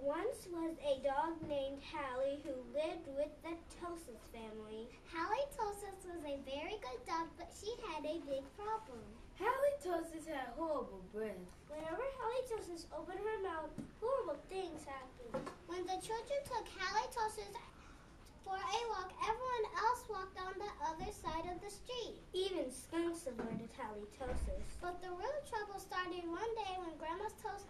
once was a dog named Hallie who lived with the Tosis family. Hallie Tosis was a very good dog, but she had a big problem. Hallie Tosis had horrible breath. Whenever Hallie Tosis opened her mouth, horrible things happened. When the children took Hallie Tosis for a walk, everyone else walked on the other side of the street. Even skunks avoided Hallie Tosis. But the real trouble started one day when Grandma's Tosis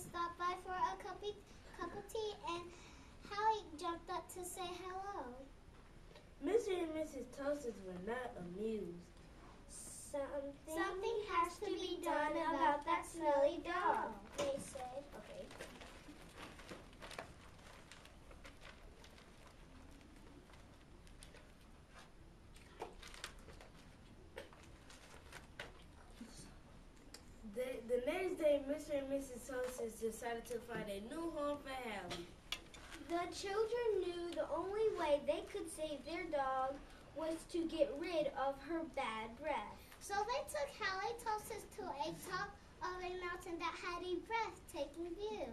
stopped by for a cup of tea, and Hallie jumped up to say hello. Mr. and Mrs. Tosis were not amused. Something has to be done about that smelly dog, they said. Okay. The next day, Mr. and Mrs. Tosis decided to find a new home for Hallie. The children knew the only way they could save their dog was to get rid of her bad breath. So they took Hallie Tosis to a top of a mountain that had a breathtaking view.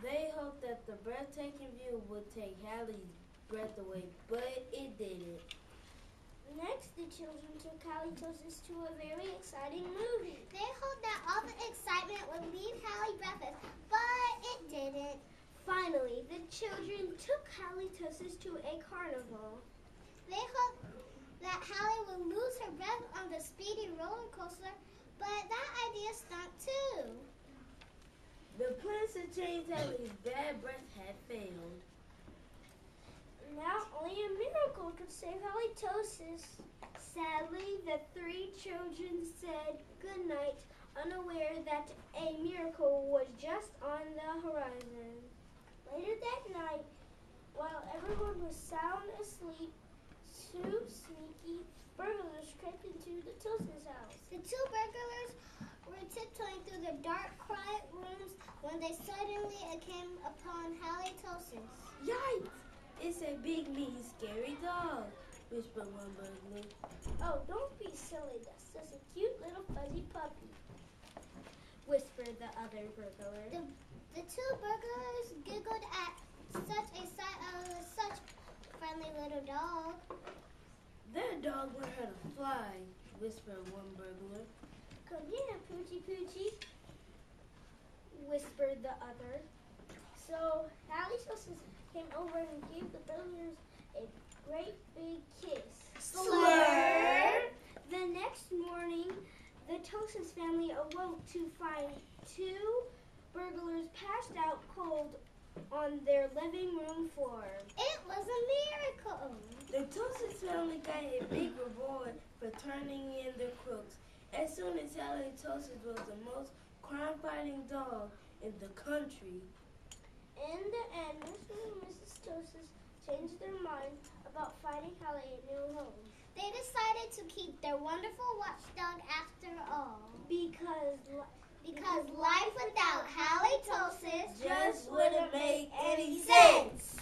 They hoped that the breathtaking view would take Hallie's breath away, but it didn't. Next, the children took Hallie Tosis to a very exciting movie. They hoped that all the excitement would leave Hallie breathless, but it didn't. Finally, the children took Hallie Tosis to a carnival. They hoped that Hallie would lose her breath on the speedy roller coaster, but that idea stunk too. The plans to change Hallie's bad breath had failed. Now only a miracle could save Hallie Tosis. Sadly, the three children said goodnight, unaware that a miracle was just on the horizon. Later that night, while everyone was sound asleep, two sneaky burglars crept into the Tosis house. The two burglars were tiptoeing through the dark, quiet rooms when they suddenly came upon Hallie Tosis. Yikes! It's a big, mean, scary dog, whispered one burglar. Oh, don't be silly. That's just a cute little fuzzy puppy, whispered the other burglar. The two burglars giggled at such a sight of such a friendly little dog. That dog would hurt a fly, whispered one burglar. Come here, Poochie Poochie, whispered the other. So Hallie Tosis came over and gave the burglars a great big kiss. Slurp! The next morning, the Tosis family awoke to find two burglars passed out cold on their living room floor. It was a miracle. The Tosis family got a big reward for turning in their crooks. As soon as Hallie Tosis was the most crime-fighting dog in the country. In the end, Mr. and Mrs. Tosis changed their mind about finding Hallie a new home. They decided to keep their wonderful watchdog after all. Because Because life without Hallie Tosis Just wouldn't make any sense.